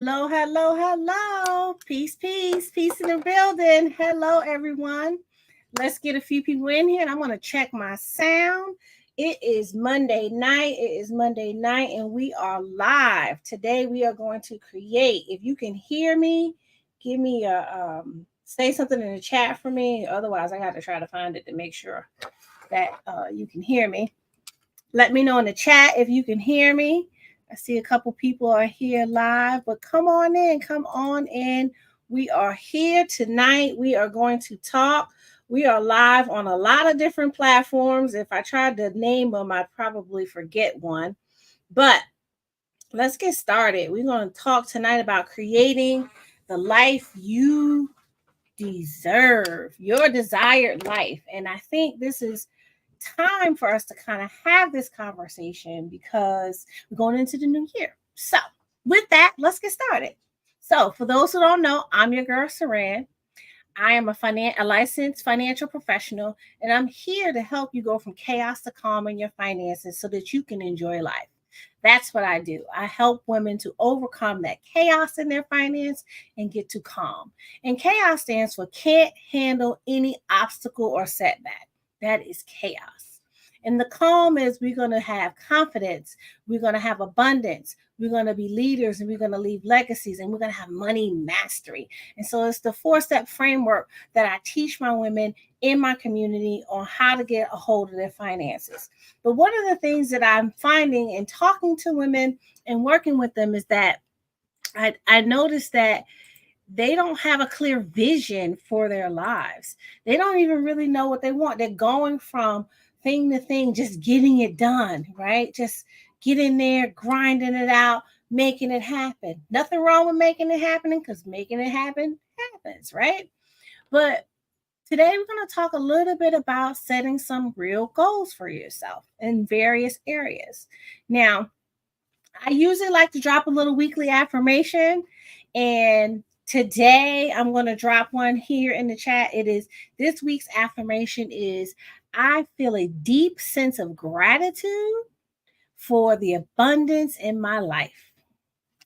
Hello, hello, hello. Peace, peace, peace in the building. Hello, everyone. Let's get a few people in here and I'm going to check my sound. It is Monday night. And we are live. Today, we are going to create. If you can hear me, give me say something in the chat for me. Otherwise, I got to try to find it to make sure that you can hear me. Let me know in the chat if you can hear me. I see a couple people are here live, but come on in, come on in. We are here tonight. We are going to talk. We are live on a lot of different platforms. If I tried to name them, I'd probably forget one. But let's get started. We're going to talk tonight about creating the life you deserve, your desired life. And I think this is time for us to kind of have this conversation because we're going into the new year. So, with that, let's get started. So, for those who don't know, I'm your girl Saran. I am a licensed financial professional, and I'm here to help you go from chaos to calm in your finances so that you can enjoy life. That's what I do. I help women to overcome that chaos in their finance and get to calm. And chaos stands for can't handle any obstacle or setback. That is chaos. And the calm is we're going to have confidence. We're going to have abundance. We're going to be leaders and we're going to leave legacies and we're going to have money mastery. And so it's the 4-step framework that I teach my women in my community on how to get a hold of their finances. But one of the things that I'm finding in talking to women and working with them is that I noticed that they don't have a clear vision for their lives. They don't even really know what they want. They're going from thing to thing, just getting it done, right? Just getting there, grinding it out, making it happen. Nothing wrong with making it happen because making it happen happens, right? But today we're going to talk a little bit about setting some real goals for yourself in various areas. Now, I usually like to drop a little weekly affirmation, and today I'm going to drop one here in the chat. It is this week's affirmation is I feel a deep sense of gratitude for the abundance in my life.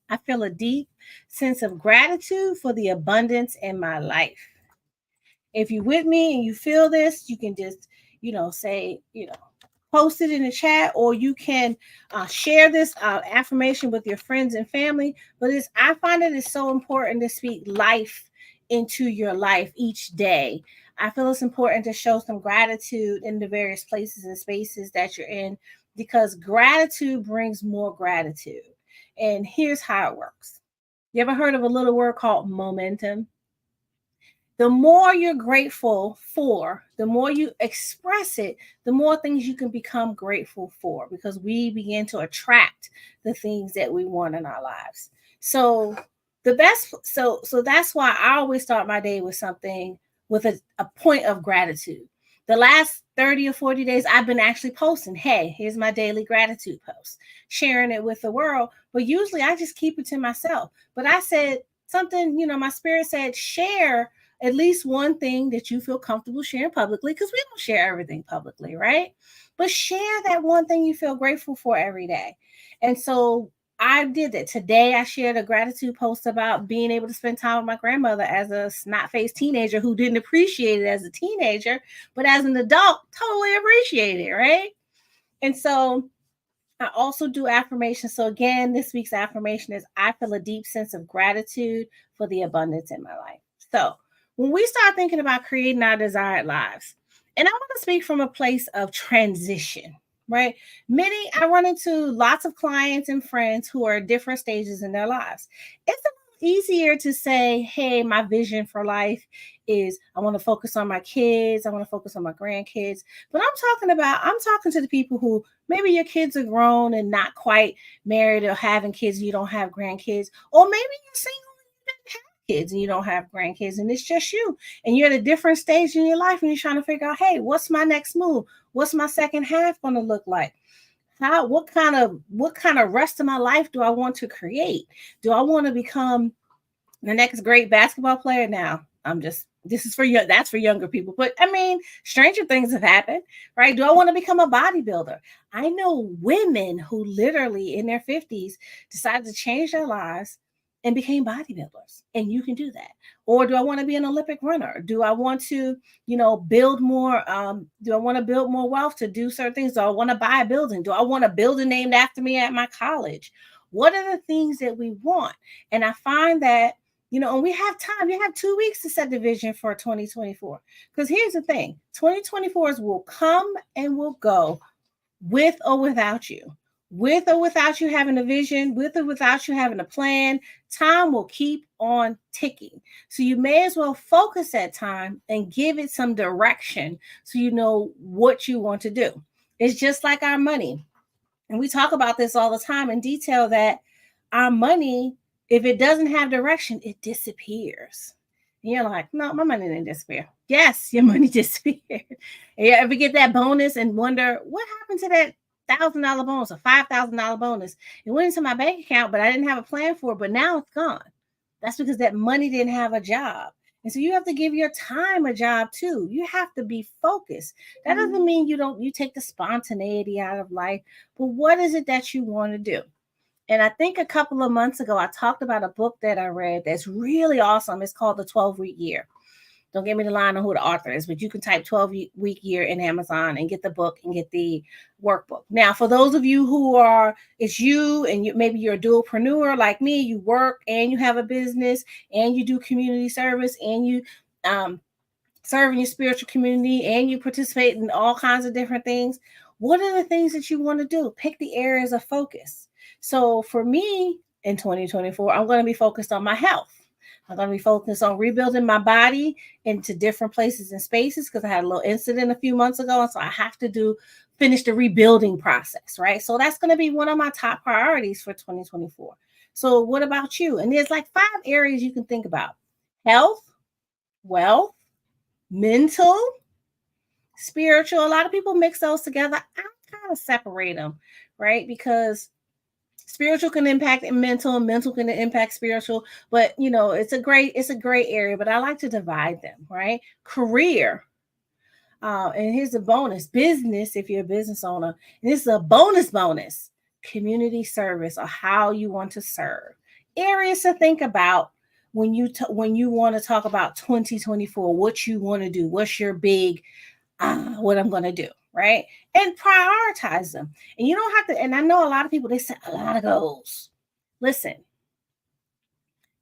I feel a deep sense of gratitude for the abundance in my life. If you're with me and you feel this, you can just, say, post it in the chat, or you can share this affirmation with your friends and family. But I find it is so important to speak life into your life each day. I feel it's important to show some gratitude in the various places and spaces that you're in, because gratitude brings more gratitude. And here's how it works. You ever heard of a little word called momentum? The more you're grateful for, the more you express it, the more things you can become grateful for, because we begin to attract the things that we want in our lives. So that's why I always start my day with something, with a point of gratitude. The last 30 or 40 days, I've been actually posting, hey, here's my daily gratitude post, sharing it with the world. But usually I just keep it to myself. But I said something, my spirit said, share at least one thing that you feel comfortable sharing publicly, because we don't share everything publicly, right? But share that one thing you feel grateful for every day. And so I did that. Today, I shared a gratitude post about being able to spend time with my grandmother as a snot-faced teenager who didn't appreciate it as a teenager, but as an adult, totally appreciate it, right? And so I also do affirmations. So again, this week's affirmation is I feel a deep sense of gratitude for the abundance in my life. So when we start thinking about creating our desired lives, and I want to speak from a place of transition, right? I run into lots of clients and friends who are at different stages in their lives. It's a little easier to say, hey, my vision for life is I want to focus on my kids. I want to focus on my grandkids. But I'm talking to the people who maybe your kids are grown and not quite married or having kids and you don't have grandkids. Or maybe you're single kids and you don't have grandkids and it's just you and you're at a different stage in your life and you're trying to figure out, hey, what's my next move? What's my second half going to look like? What kind of rest of my life do I want to create? Do I want to become the next great basketball player? Now, this is for you. That's for younger people. But I mean, stranger things have happened, right? Do I want to become a bodybuilder? I know women who literally in their 50s decided to change their lives and became bodybuilders. And you can do that. Or do I want to be an Olympic runner? Do I want to, build more? Do I want to build more wealth to do certain things? Do I want to buy a building? Do I want a building named after me at my college? What are the things that we want? And I find that, and we have time. You have 2 weeks to set the vision for 2024. Because here's the thing, 2024s will come and will go with or without you. With or without you having a vision, with or without you having a plan, time will keep on ticking. So you may as well focus that time and give it some direction so you know what you want to do. It's just like our money. And we talk about this all the time in detail, that our money, if it doesn't have direction, it disappears. And you're like, no, my money didn't disappear. Yes, your money disappeared. And you ever get that bonus and wonder, what happened to that $1,000 bonus or $5,000 bonus? It went into my bank account, but I didn't have a plan for it, but now it's gone. That's because that money didn't have a job. And so you have to give your time a job too. You have to be focused. That doesn't mean you take the spontaneity out of life, but what is it that you want to do? And I think a couple of months ago, I talked about a book that I read that's really awesome. It's called The 12-Week Year. Don't get me the line on who the author is, but you can type 12-week year in Amazon and get the book and get the workbook. Now, for those of you who it's you and maybe you're a dualpreneur like me, you work and you have a business and you do community service and you serve in your spiritual community and you participate in all kinds of different things. What are the things that you want to do? Pick the areas of focus. So for me in 2024, I'm going to be focused on my health. I'm going to be focused on rebuilding my body into different places and spaces because I had a little incident a few months ago. And so I have to finish the rebuilding process, right? So that's going to be one of my top priorities for 2024. So what about you? And there's like 5 areas you can think about: health, wealth, mental, spiritual. A lot of people mix those together. I kind of separate them, right? Because spiritual can impact mental, and mental can impact spiritual, but it's a gray area, but I like to divide them, right? Career. And here's a bonus: business, if you're a business owner. And this is a bonus: community service, or how you want to serve. Areas to think about when you want to talk about 2024, what you want to do, what's your big, what I'm going to do. Right? And prioritize them. And you don't have to, and I know a lot of people, they set a lot of goals. Listen,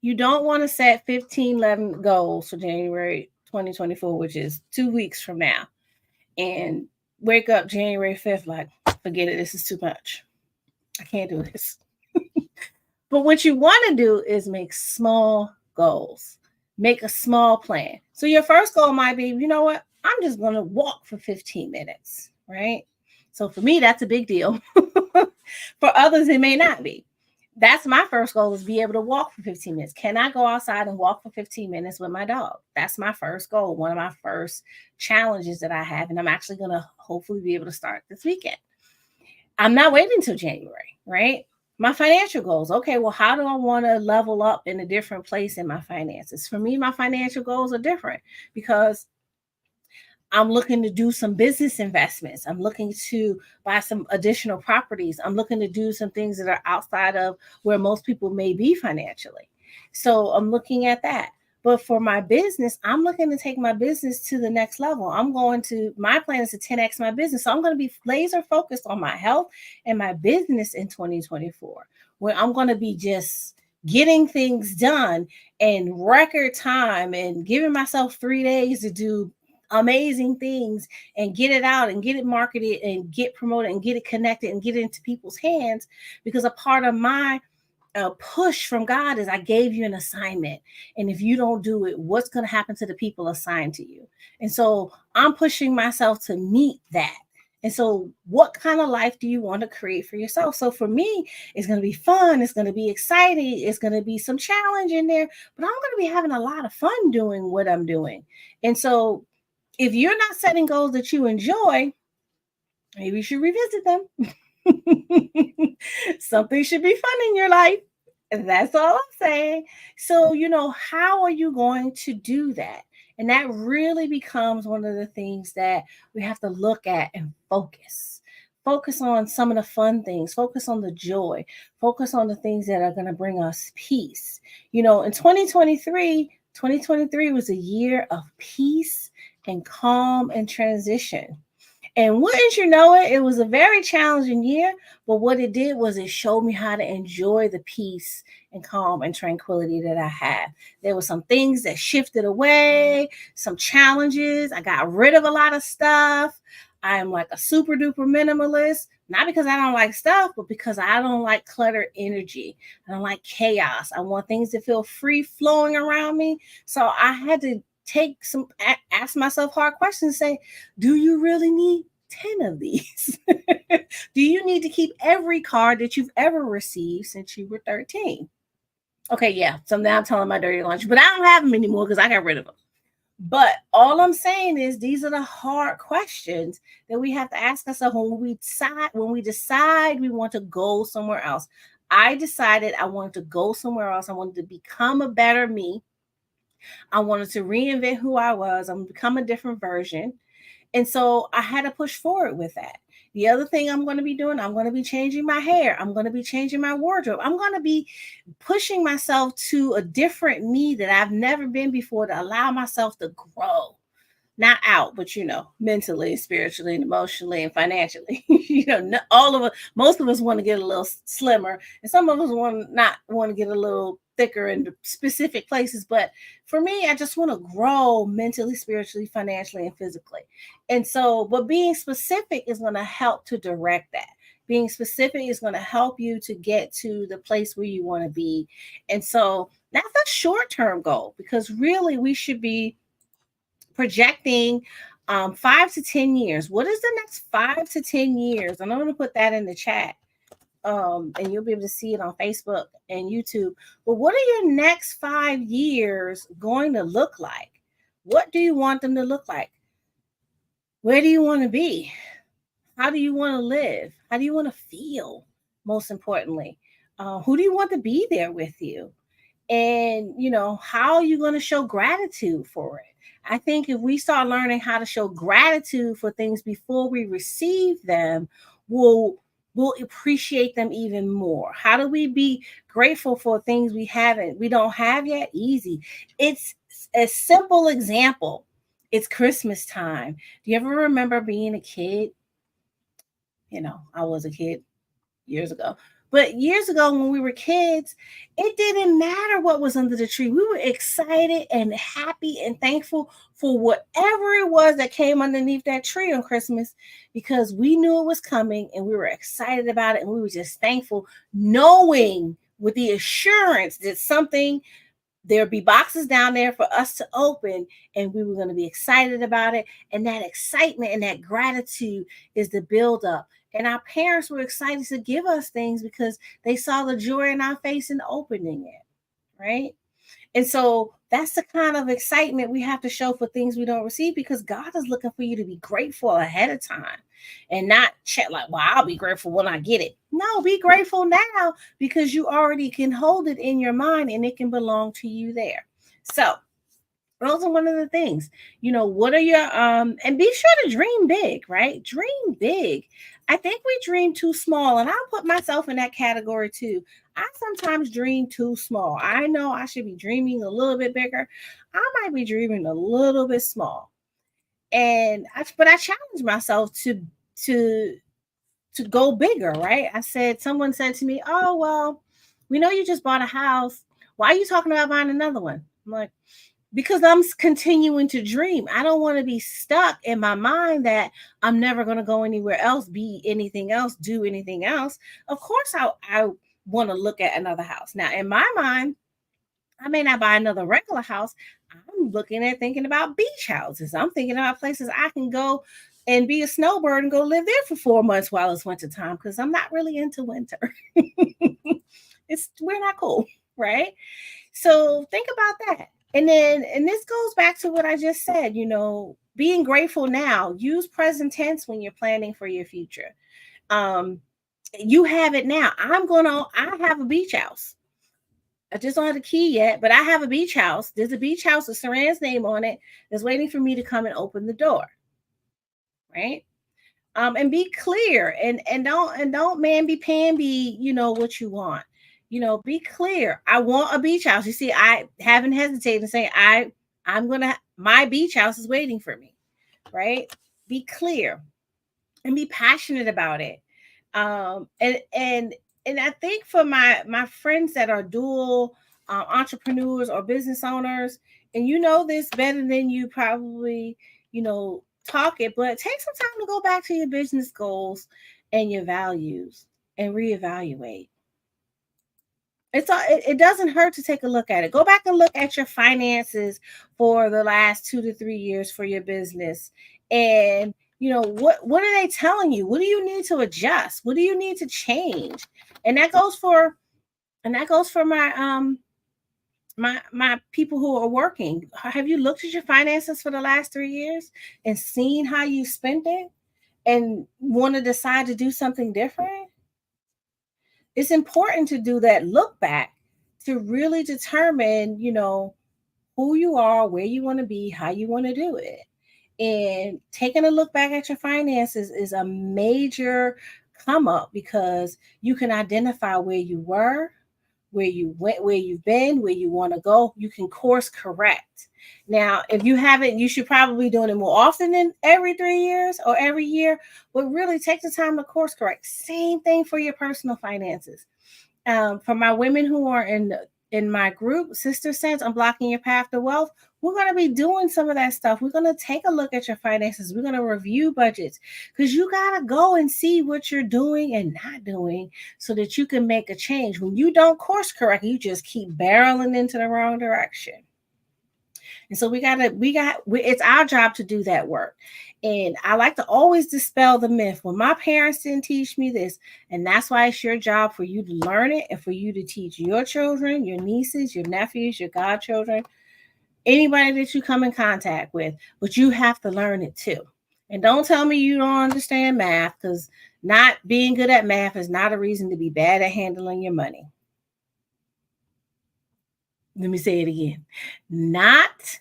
you don't want to set 11 goals for January 2024, which is 2 weeks from now, and wake up January 5th like, forget it, this is too much. I can't do this. But what you want to do is make small goals. Make a small plan. So your first goal might be, you know what? I'm just going to walk for 15 minutes, right? So for me, that's a big deal. For others, it may not be. That's my first goal, is be able to walk for 15 minutes. Can I go outside and walk for 15 minutes with my dog? That's my first goal. One of my first challenges that I have. And I'm actually going to hopefully be able to start this weekend. I'm not waiting until January, right? My financial goals. Okay, well, how do I want to level up in a different place in my finances? For me, my financial goals are different because I'm looking to do some business investments. I'm looking to buy some additional properties. I'm looking to do some things that are outside of where most people may be financially. So I'm looking at that. But for my business, I'm looking to take my business to the next level. My plan is to 10x my business. So I'm going to be laser focused on my health and my business in 2024, where I'm going to be just getting things done in record time and giving myself 3 days to do amazing things and get it out and get it marketed and get promoted and get it connected and get it into people's hands. Because a part of my push from God is, I gave you an assignment, and if you don't do it, what's going to happen to the people assigned to you? And so I'm pushing myself to meet that. And so what kind of life do you want to create for yourself? So for me, it's going to be fun. It's going to be exciting. It's going to be some challenge in there, but I'm going to be having a lot of fun doing what I'm doing. And so if you're not setting goals that you enjoy, maybe you should revisit them. Something should be fun in your life. And that's all I'm saying. So, how are you going to do that? And that really becomes one of the things that we have to look at and focus. focus on some of the fun things, focus on the joy, focus on the things that are going to bring us peace. In 2023 was a year of peace and calm and transition. And wouldn't you know it, it was a very challenging year, but what it did was it showed me how to enjoy the peace and calm and tranquility that I had. There were some things that shifted away, some challenges. I got rid of a lot of stuff. I am like a super duper minimalist, not because I don't like stuff, but because I don't like cluttered energy. I don't like chaos. I want things to feel free flowing around me. So I had to ask myself hard questions, say, do you really need 10 of these? Do you need to keep every card that you've ever received since you were 13? Okay, yeah. So now I'm telling my dirty lunch, but I don't have them anymore because I got rid of them. But all I'm saying is these are the hard questions that we have to ask ourselves when we decide we want to go somewhere else. I decided I wanted to go somewhere else. I wanted to become a better me. I wanted to reinvent who I was. I'm become a different version. And so I had to push forward with that. The other thing I'm going to be doing, I'm going to be changing my hair. I'm going to be changing my wardrobe. I'm going to be pushing myself to a different me that I've never been before to allow myself to grow. Not out, but mentally, spiritually, and emotionally, and financially. Most of us want to get a little slimmer, and some of us want to get a little thicker in specific places. But for me, I just want to grow mentally, spiritually, financially, and physically. And so, but being specific is going to help to direct that. Being specific is going to help you to get to the place where you want to be. And so that's a short-term goal, because really we should be projecting 5 to 10 years. What is the next 5 to 10 years? And I'm going to put that in the chat. And you'll be able to see it on Facebook and YouTube. But what are your next 5 years going to look like? What do you want them to look like? Where do you want to be? How do you want to live? How do you want to feel? Most importantly, who do you want to be there with you? And, how are you going to show gratitude for it? I think if we start learning how to show gratitude for things before we receive them, we'll appreciate them even more. How do we be grateful for things we don't have yet? Easy. It's a simple example. It's Christmas time. Do you ever remember being a kid? I was a kid years ago. But years ago, when we were kids, it didn't matter what was under the tree. We were excited and happy and thankful for whatever it was that came underneath that tree on Christmas, because we knew it was coming and we were excited about it. And we were just thankful, knowing with the assurance that there'd be boxes down there for us to open, and we were going to be excited about it. And that excitement and that gratitude is the buildup. And our parents were excited to give us things because they saw the joy in our face in opening it, right? And so that's the kind of excitement we have to show for things we don't receive, because God is looking for you to be grateful ahead of time and not check like, well, I'll be grateful when I get it. No, be grateful now, because you already can hold it in your mind and it can belong to you there. So those are one of the things, what are your, and be sure to dream big, right? Dream big. I think we dream too small, and I'll put myself in that category too. I sometimes dream too small. I know I should be dreaming a little bit bigger. I might be dreaming a little bit small. But I challenge myself to go bigger, right? Someone said to me, oh, well, we know you just bought a house. Why are you talking about buying another one? I'm like, because I'm continuing to dream. I don't want to be stuck in my mind that I'm never going to go anywhere else, be anything else, do anything else. Of course, I want to look at another house. Now, in my mind, I may not buy another regular house. I'm thinking about beach houses. I'm thinking about places I can go and be a snowbird and go live there for 4 months while it's winter time, because I'm not really into winter. We're not cool, right? So think about that. And this goes back to what I just said, being grateful now. Use present tense when you're planning for your future. You have it now. I have a beach house. I just don't have the key yet, but I have a beach house. There's a beach house with Saran's name on it that's waiting for me to come and open the door. Right? And be clear, and don't man be pamby, what you want. Be clear. I want a beach house. You see, I haven't hesitated to say my beach house is waiting for me, right? Be clear and be passionate about it. And I think for my friends that are dual entrepreneurs or business owners, and this better than you probably talk it, but take some time to go back to your business goals and your values and reevaluate. It doesn't hurt to take a look at it. Go back and look at your finances for the last 2 to 3 years for your business, and what are they telling you? What do you need to adjust? What do you need to change? And that goes for my people who are working. Have you looked at your finances for the last 3 years and seen how you spent it and want to decide to do something different? It's important to do that look back to really determine, who you are, where you want to be, how you want to do it. And taking a look back at your finances is a major come up, because you can identify where you were, where you went, where you've been, where you want to go. You can course correct. Now, if you haven't, you should probably be doing it more often than every 3 years or every year, but really take the time to course correct. Same thing for your personal finances. For my women who are in my group, Sister Sense, Unblocking Your Path to Wealth, we're going to be doing some of that stuff. We're going to take a look at your finances. We're going to review budgets, because you got to go and see what you're doing and not doing so that you can make a change. When you don't course correct, you just keep barreling into the wrong direction. And so it's our job to do that work. And I like to always dispel the myth. Well, my parents didn't teach me this. And that's why it's your job for you to learn it and for you to teach your children, your nieces, your nephews, your godchildren, anybody that you come in contact with. But you have to learn it too. And don't tell me you don't understand math, because not being good at math is not a reason to be bad at handling your money. Let me say it again. Not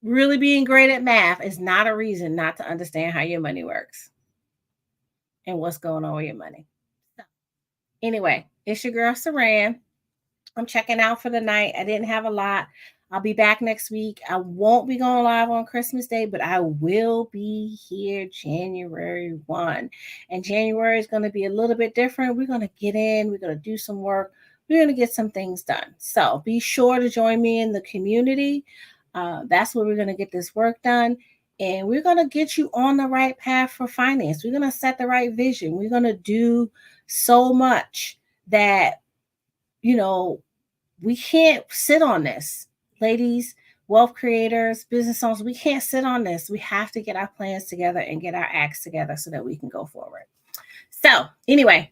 really being great at math is not a reason not to understand how your money works and what's going on with your money. So, anyway, it's your girl Saran. I'm checking out for the night. I didn't have a lot. I'll be back next week. I won't be going live on Christmas Day, but I will be here January 1. And January is going to be a little bit different. We're going to get in. We're going to do some work. We're going to get some things done. So be sure to join me in the community. That's where we're going to get this work done. And we're going to get you on the right path for finance. We're going to set the right vision. We're going to do so much that, we can't sit on this. Ladies, wealth creators, business owners, we can't sit on this. We have to get our plans together and get our acts together so that we can go forward. So anyway,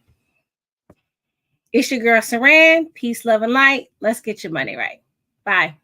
it's your girl Saran. Peace, love, and light. Let's get your money right. Bye.